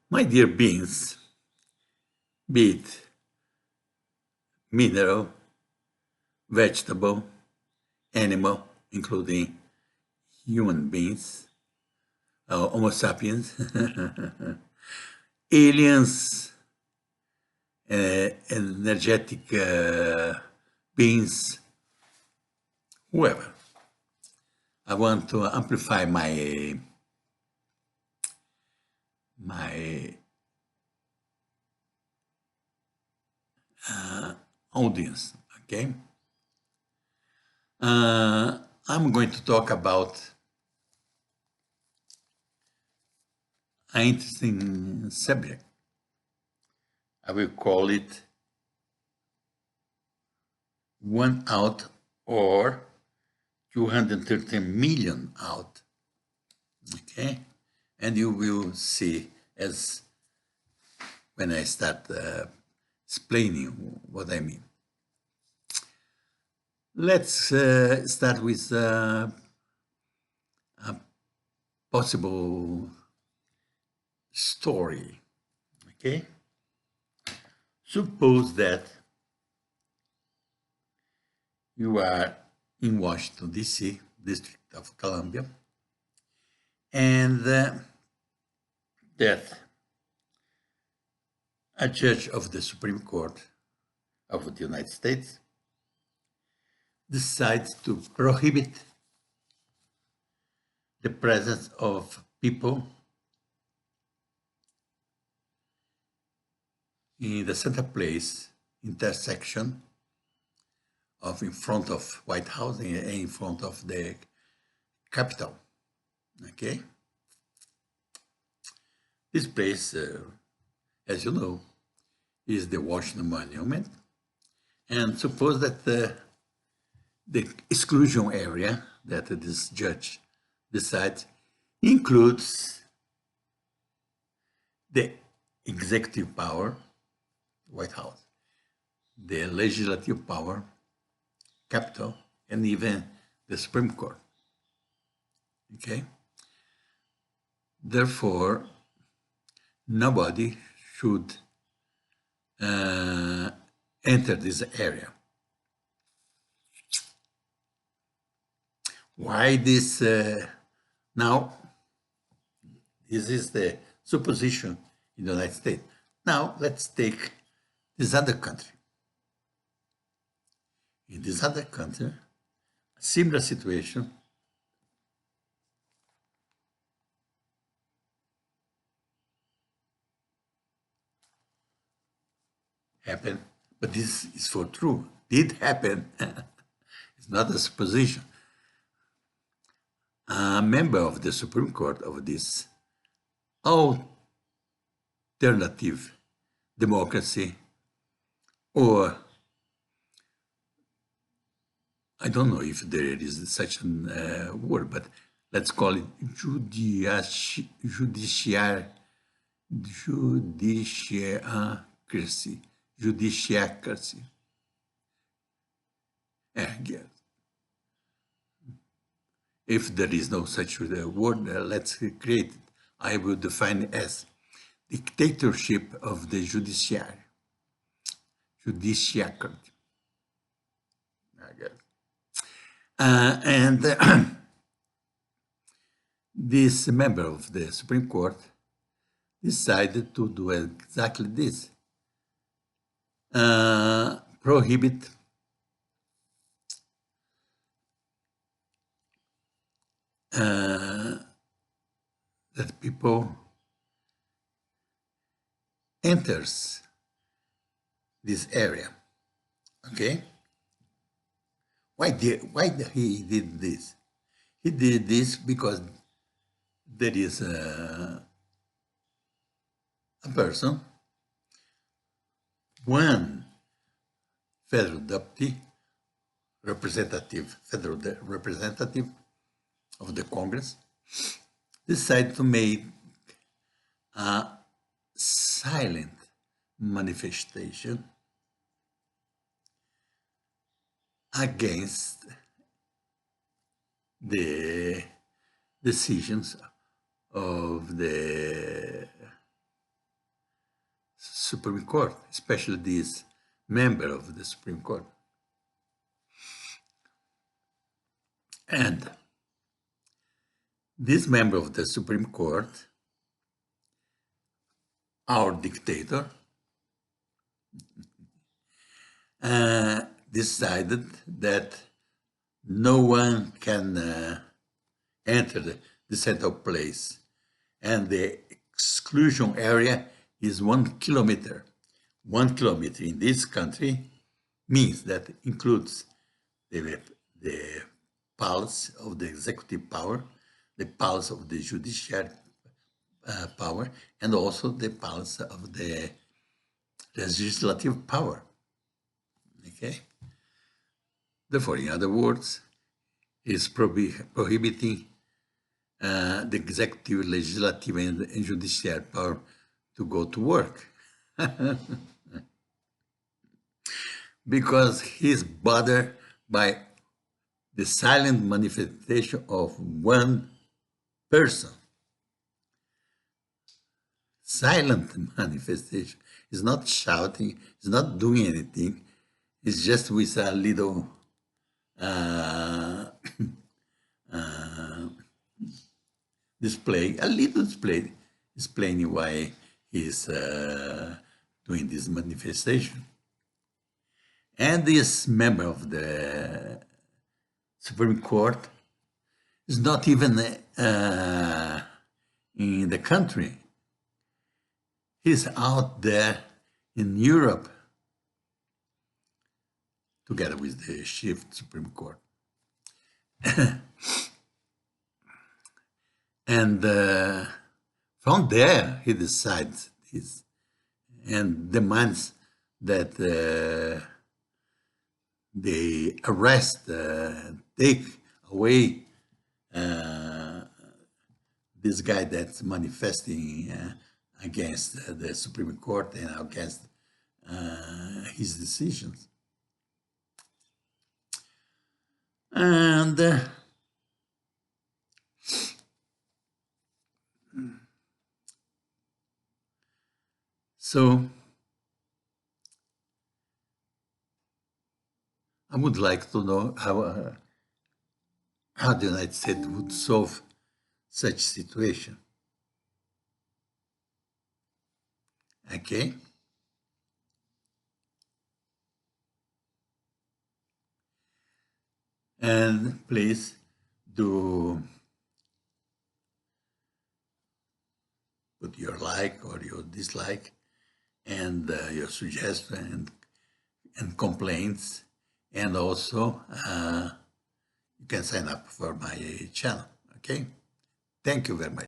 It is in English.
My dear beings, be it mineral, vegetable, animal, including human beings, Homo sapiens, aliens, energetic beings, whoever. I want to amplify my audience, okay? I'm going to talk about an interesting subject. I will call it one out or 213 million out, okay? And you will see as when I start explaining what I mean. Let's start with a possible story, okay? Suppose that you are in Washington, D.C., District of Columbia, and that a judge of the Supreme Court of the United States decides to prohibit the presence of people in the center place intersection of in front of White House and in front of the Capitol. Okay, this place, as you know, is the Washington Monument, and suppose that the exclusion area that this judge decides includes the executive power, White House, the legislative power, Capitol, and even the Supreme Court. Okay? Therefore, nobody should enter this area. Why this? Now, this is the supposition in the United States. Now, let's take this other country. In this other country, a similar situation happened, but this is for true. Did happen. It's not a supposition. A member of the Supreme Court of this alternative democracy, or I don't know if there is such a word, but let's call it judiciary, judiciacracy. Yeah. If there is no such word, let's create it. I will define it as dictatorship of the judiciary, judiciacracy. I guess. And this member of the Supreme Court decided to do exactly this. Prohibit that people enters this area. Okay? Why he did this? He did this because there is a person, one federal deputy, federal representative of the Congress, decided to make a silent manifestation against the decisions of the Supreme Court, especially this member of the Supreme Court. And this member of the Supreme Court, our dictator, decided that no one can enter the central place, and the exclusion area is 1 kilometer. 1 kilometer in this country means that includes the palace of the executive power, the palace of the judicial power, and also the palace of the legislative power. Okay? Therefore, in other words, is prohibiting the executive, legislative, and judicial power to go to work. Because he's bothered by the silent manifestation of one person. Silent manifestation is not shouting, it's not doing anything, it's just with a little display, a little display, explaining why he's doing this manifestation. And this member of the Supreme Court is not even in the country. He's out there in Europe together with the chief Supreme Court. And from there, he decides this and demands that they arrest, take away this guy that's manifesting against the Supreme Court and against his decisions. And so I would like to know how the United States would solve such situation. Okay? And please do put your like or your dislike and your suggestion and complaints, and also you can sign up for my channel. Okay? Thank you very much.